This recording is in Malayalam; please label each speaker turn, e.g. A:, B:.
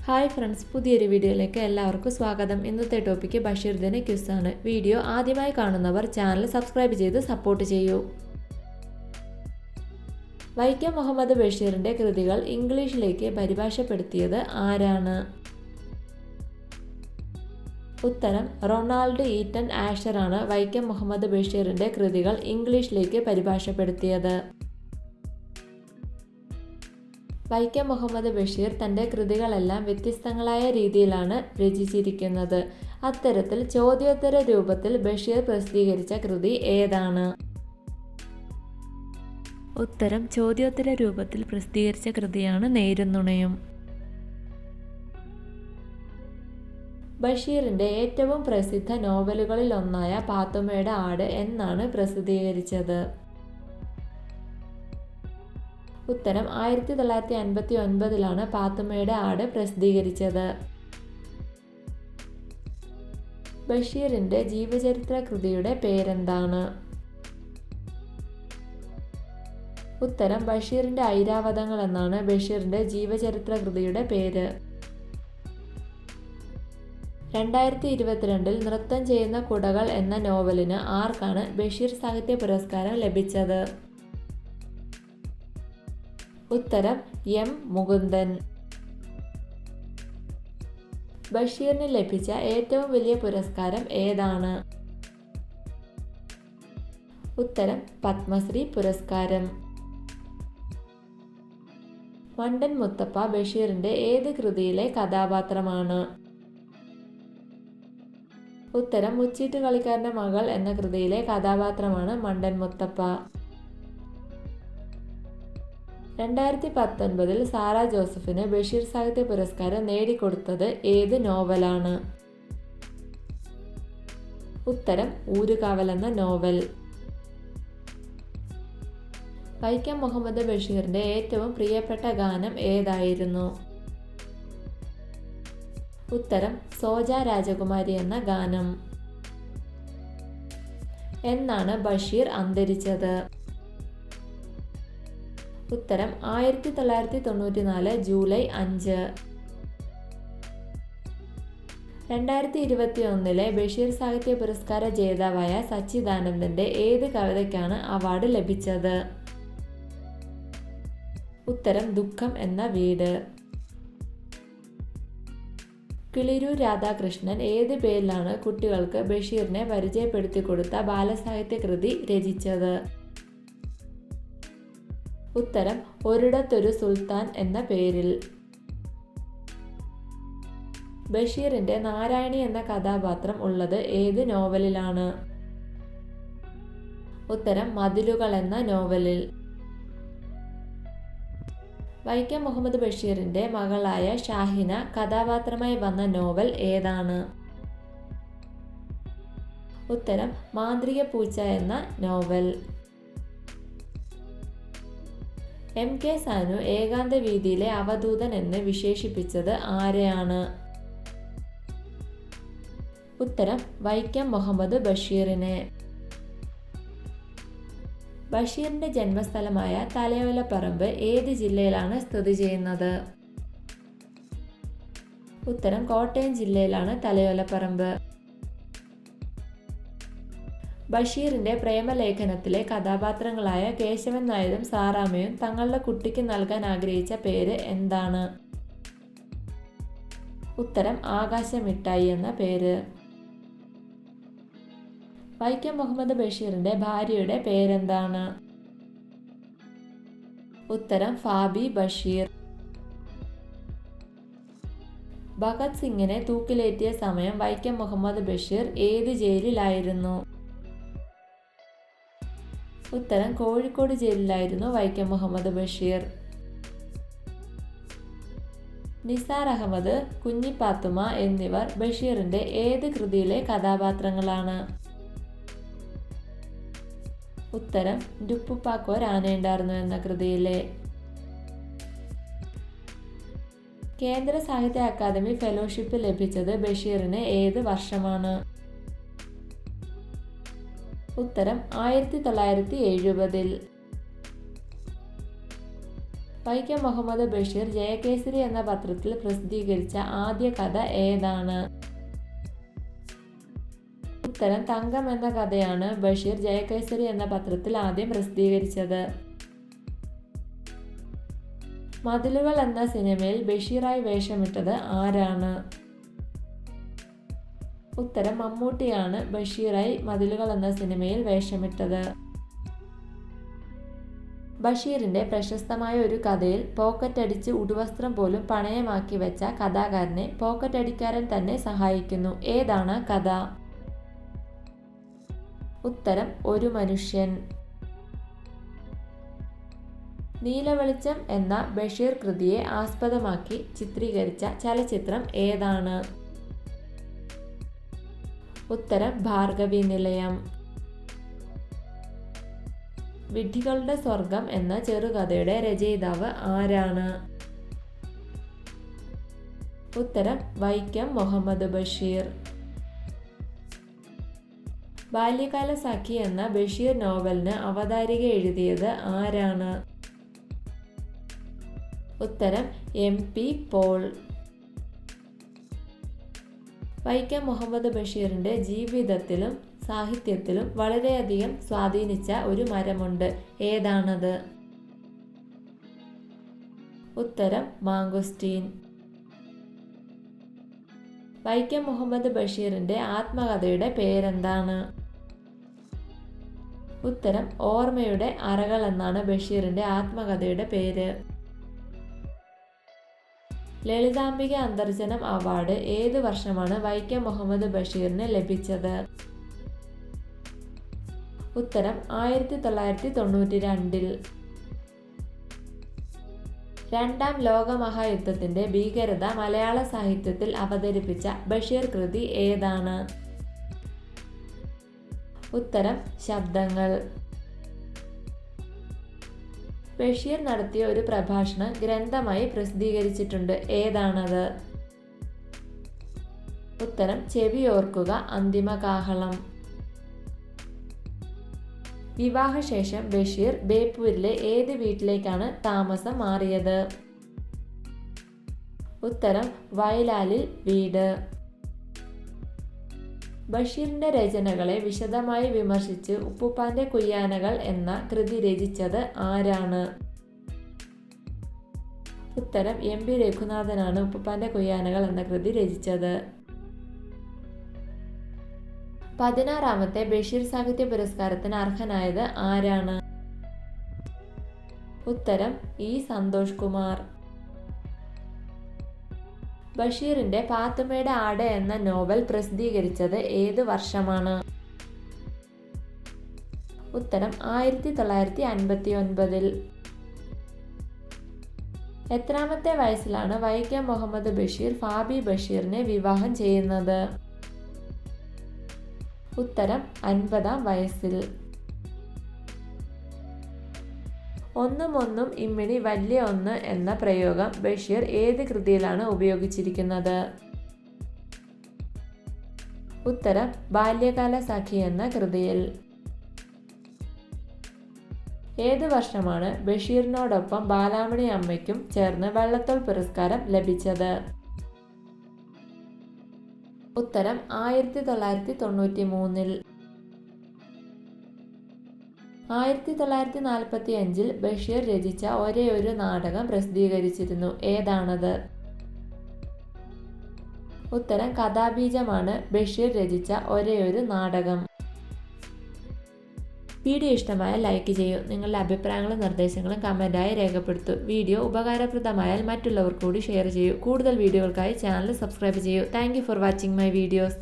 A: ഹായ് ഫ്രണ്ട്സ്, പുതിയൊരു വീഡിയോയിലേക്ക് എല്ലാവർക്കും സ്വാഗതം. ഇന്നത്തെ ടോപ്പിക്ക് ബഷീർ ദിന ക്വിസാണ്. വീഡിയോ ആദ്യമായി കാണുന്നവർ ചാനൽ സബ്സ്ക്രൈബ് ചെയ്ത് സപ്പോർട്ട് ചെയ്യൂ. വൈക്കം മുഹമ്മദ് ബഷീറിന്റെ കൃതികൾ ഇംഗ്ലീഷിലേക്ക് പരിഭാഷപ്പെടുത്തിയത് ആരാണ്? ഉത്തരം റൊണാൾഡ് ഈറ്റൻ ആഷറാണ് വൈക്കം മുഹമ്മദ് ബഷീറിന്റെ കൃതികൾ ഇംഗ്ലീഷിലേക്ക് പരിഭാഷപ്പെടുത്തിയത്. വൈക്കം മുഹമ്മദ് ബഷീർ തൻ്റെ കൃതികളെല്ലാം വ്യത്യസ്തങ്ങളായ രീതിയിലാണ് രചിച്ചിരിക്കുന്നത്. അത്തരത്തിൽ ചോദ്യോത്തര രൂപത്തിൽ ബഷീർ പ്രസിദ്ധീകരിച്ച കൃതി ഏതാണ്? ഉത്തരം ചോദ്യോത്തര രൂപത്തിൽ പ്രസിദ്ധീകരിച്ച കൃതിയാണ് നേരും നുണയും. ബഷീറിന്റെ ഏറ്റവും പ്രസിദ്ധ നോവലുകളിൽ ഒന്നായ പാത്തുമ്മയുടെ ആട് എന്നാണ് പ്രസിദ്ധീകരിച്ചത്? ഉത്തരം 1959 പാത്തുമ്മയുടെ ആട് പ്രസിദ്ധീകരിച്ചത്. ബഷീറിന്റെ ജീവചരിത്ര കൃതിയുടെ പേരെന്താണ്? ഉത്തരം ബഷീറിന്റെ ഐരാവതങ്ങൾ എന്നാണ് ബഷീറിന്റെ ജീവചരിത്ര കൃതിയുടെ പേര്. 2022 നൃത്തം ചെയ്യുന്ന കുടകൾ എന്ന നോവലിന് ആർക്കാണ് ബഷീർ സാഹിത്യ പുരസ്കാരം ലഭിച്ചത്? ഉത്തരം എം മുകുന്ദൻ. ബഷീറിന് ലഭിച്ച ഏറ്റവും വലിയ പുരസ്കാരം ഏതാണ്? ഉത്തരം പത്മശ്രീ പുരസ്കാരം. മണ്ടൻ മുത്തപ്പ ബഷീറിന്റെ ഏത് കൃതിയിലെ കഥാപാത്രമാണ്? ഉത്തരം മുച്ചീട്ട് കളിക്കാരന്റെ മകൾ എന്ന കൃതിയിലെ കഥാപാത്രമാണ് മണ്ടൻ മുത്തപ്പ. 2019 സാറ ജോസഫിന് ബഷീർ സാഹിത്യ പുരസ്കാരം നേടിക്കൊടുത്തത് ഏത് നോവലാണ്? ഉത്തരം ഊരുകാവൽ എന്ന നോവൽ. വൈക്കം മുഹമ്മദ് ബഷീറിന്റെ ഏറ്റവും പ്രിയപ്പെട്ട ഗാനം ഏതായിരുന്നു? ഉത്തരം സോജ രാജകുമാരി എന്ന ഗാനം. എന്നാണ് ബഷീർ അന്തരിച്ചത്? ഉത്തരം 1994 ജൂലൈ 5. 2021 ബഷീർ സാഹിത്യ പുരസ്കാര ജേതാവായ സച്ചിദാനന്ദന്റെ ഏത് കവിതയ്ക്കാണ് അവാർഡ് ലഭിച്ചത്? ഉത്തരം ദുഃഖം എന്ന വീട്. കിളിരൂർ രാധാകൃഷ്ണൻ ഏത് പേരിലാണ് കുട്ടികൾക്ക് ബഷീറിനെ പരിചയപ്പെടുത്തി കൊടുത്ത ബാലസാഹിത്യ കൃതി രചിച്ചത്? ഉത്തരം ഒരിടത്തൊരു സുൽത്താൻ എന്ന പേരിൽ. ബഷീറിന്റെ നാരായണി എന്ന കഥാപാത്രം ഉള്ളത് ഏത് നോവലിലാണ്? ഉത്തരം മതിലുകൾ എന്ന നോവലിൽ. വൈക്കം മുഹമ്മദ് ബഷീറിന്റെ മകളായ ഷാഹിന കഥാപാത്രമായി വന്ന നോവൽ ഏതാണ്? ഉത്തരം മാന്ത്രിക പൂച്ച എന്ന നോവൽ. MK സാനു ഏകാന്ത വീതിയിലെ അവധൂതൻ എന്ന് വിശേഷിപ്പിച്ചത് ആരെയാണ്? ഉത്തരം വൈക്കം മുഹമ്മദ് ബഷീറിനെ. ബഷീറിന്റെ ജന്മസ്ഥലമായ തലയോലപ്പറമ്പ് ഏത് ജില്ലയിലാണ് സ്ഥിതി ചെയ്യുന്നത്? ഉത്തരം കോട്ടയം ജില്ലയിലാണ് തലയോലപ്പറമ്പ്. ബഷീറിന്റെ പ്രേമലേഖനത്തിലെ കഥാപാത്രങ്ങളായ കേശവൻ നായരും സാറാമ്മയും തങ്ങളുടെ കുട്ടിക്ക് നൽകാൻ ആഗ്രഹിച്ച പേര് എന്താണ്? ഉത്തരം ആകാശമിഠായി എന്ന പേര്. വൈക്കം മുഹമ്മദ് ബഷീറിന്റെ ഭാര്യയുടെ പേരെന്താണ്? ഉത്തരം ഫാബി ബഷീർ. ഭഗത് സിംഗിനെ തൂക്കിലേറ്റിയ സമയം വൈക്കം മുഹമ്മദ് ബഷീർ ഏത് ജയിലിലായിരുന്നു? ഉത്തരം കോഴിക്കോട് ജയിലിലായിരുന്നു വൈക്കം മുഹമ്മദ് ബഷീർ. നിസാർ അഹമ്മദ്, കുഞ്ഞിപ്പാത്തുമ്മ എന്നിവർ ബഷീറിന്റെ ഏത് കൃതിയിലെ കഥാപാത്രങ്ങളാണ്? ഉത്തരം ഡുപ്പുപ്പാക്കോർ ആനയുണ്ടായിരുന്നു എന്ന കൃതിയിലെ. കേന്ദ്ര സാഹിത്യ അക്കാദമി ഫെലോഷിപ്പ് ലഭിച്ചത് ബഷീറിന് ഏത് വർഷമാണ്? ഉത്തരം 1970. വൈക്കം മുഹമ്മദ് ബഷീർ ജയകേസരി എന്ന പത്രത്തിൽ പ്രസിദ്ധീകരിച്ച ആദ്യ കഥ ഏതാണ്? ഉത്തരം തങ്കം എന്ന കഥയാണ് ബഷീർ ജയകേസരി എന്ന പത്രത്തിൽ ആദ്യം പ്രസിദ്ധീകരിച്ചത്. മതിലുകൾ എന്ന സിനിമയിൽ ബഷീറായി വേഷമിട്ടത് ആരാണ്? ഉത്തരം മമ്മൂട്ടിയാണ് ബഷീറായി മതിലുകൾ എന്ന സിനിമയിൽ വേഷമിട്ടത്. ബഷീറിന്റെ പ്രശസ്തമായ ഒരു കഥയിൽ പോക്കറ്റടിച്ച് ഉടുവസ്ത്രം പോലും പണയമാക്കി വെച്ച കഥാകാരനെ പോക്കറ്റടിക്കാരൻ തന്നെ സഹായിക്കുന്നു. ഏതാണ് കഥ? ഉത്തരം ഒരു മനുഷ്യൻ. നീലവെളിച്ചം എന്ന ബഷീർ കൃതിയെ ആസ്പദമാക്കി ചിത്രീകരിച്ച ചലച്ചിത്രം ഏതാണ്? ഉത്തരം ഭാർഗവീ നിലയം. വിഡ്ഢികളുടെ സ്വർഗം എന്ന ചെറുകഥയുടെ രചയിതാവ് ആരാണ്? ഉത്തരം വൈക്കം മുഹമ്മദ് ബഷീർ. ബാല്യകാല സഖി എന്ന ബഷീർ നോവലിന് അവതാരിക എഴുതിയത് ആരാണ്? ഉത്തരം MP പോൾ. വൈക്കം മുഹമ്മദ് ബഷീറിന്റെ ജീവിതത്തിലും സാഹിത്യത്തിലും വളരെയധികം സ്വാധീനിച്ച ഒരു മരമുണ്ട്. ഏതാണത്? ഉത്തരം മാംഗോസ്റ്റീൻ. വൈക്കം മുഹമ്മദ് ബഷീറിന്റെ ആത്മകഥയുടെ പേരെന്താണ്? ഉത്തരം ഓർമ്മയുടെ അറകൾ എന്നാണ് ബഷീറിന്റെ ആത്മകഥയുടെ പേര്. ലളിതാംബിക അന്തർജനം അവാർഡ് ഏതു വർഷമാണ് വൈക്കം മുഹമ്മദ് ബഷീറിന് ലഭിച്ചത്? ഉത്തരം 1992. രണ്ടാം ലോകമഹായുദ്ധത്തിന്റെ ഭീകരത മലയാള സാഹിത്യത്തിൽ അവതരിപ്പിച്ച ബഷീർ കൃതി ഏതാണ്? ഉത്തരം ശബ്ദങ്ങൾ. ബഷീർ നടത്തിയ ഒരു പ്രഭാഷണം ഗ്രന്ഥമായി പ്രസിദ്ധീകരിച്ചിട്ടുണ്ട്. ഏതാണത്? ഉത്തരം ചെവിയോർക്കുക അന്തിമ കാഹളം. വിവാഹശേഷം ബഷീർ ബേപ്പൂരിലെ ഏത് വീട്ടിലേക്കാണ് താമസം മാറിയത്? ഉത്തരം വയലാലിൽ വീട്. ബഷീറിന്റെ രചനകളെ വിശദമായി വിമർശിച്ച് ഉപ്പുപ്പാന്റെ കുയ്യാനകൾ എന്ന കൃതി രചിച്ചത് ആരാണ്? ഉത്തരം MP രഘുനാഥനാണ് ഉപ്പുപ്പാന്റെ കുയ്യാനകൾ എന്ന കൃതി രചിച്ചത്. 16ാമത്തെ ബഷീർ സാഹിത്യ പുരസ്കാരത്തിന് അർഹനായത് ആരാണ്? ഉത്തരം E സന്തോഷ് കുമാർ. ബഷീറിന്റെ പാത്തുമ്മയുടെ ആട് എന്ന നോവൽ പ്രസിദ്ധീകരിച്ചത് ഏത് വർഷമാണ്? ഉത്തരം 1959. എത്രാമത്തെ വയസ്സിലാണ് വൈക്കം മുഹമ്മദ് ബഷീർ ഫാബി ബഷീറിനെ വിവാഹം ചെയ്യുന്നത്? ഉത്തരം 50ാം വയസ്സിൽ. ഒന്നും ഒന്നും ഇമ്മിണി വലിയ ഒന്ന് എന്ന പ്രയോഗം ബഷീർ ഏത് കൃതിയിലാണ് ഉപയോഗിച്ചിരിക്കുന്നത്? ഉത്തരം ബാല്യകാല സഖി എന്ന കൃതിയിൽ. ഏത് വർഷമാണ് ബഷീറിനോടൊപ്പം ബാലാമണി അമ്മയ്ക്കും ചേർന്ന് വള്ളത്തോൾ പുരസ്കാരം ലഭിച്ചത്? ഉത്തരം 1993. 1945 ബഷീർ രചിച്ച ഒരേയൊരു നാടകം പ്രസിദ്ധീകരിച്ചിരുന്നു. ഏതാണത്? ഉത്തരം കഥാബീജമാണ് ബഷീർ രചിച്ച ഒരേയൊരു നാടകം. വീഡിയോ ഇഷ്ടമായ ലൈക്ക് ചെയ്യൂ. നിങ്ങളുടെ അഭിപ്രായങ്ങളും നിർദ്ദേശങ്ങളും കമൻറ്റായി രേഖപ്പെടുത്തൂ. വീഡിയോ ഉപകാരപ്രദമായാൽ മറ്റുള്ളവർക്ക് കൂടി ഷെയർ ചെയ്യൂ. കൂടുതൽ വീഡിയോകൾക്കായി ചാനൽ സബ്സ്ക്രൈബ് ചെയ്യൂ. Thank you for watching my videos.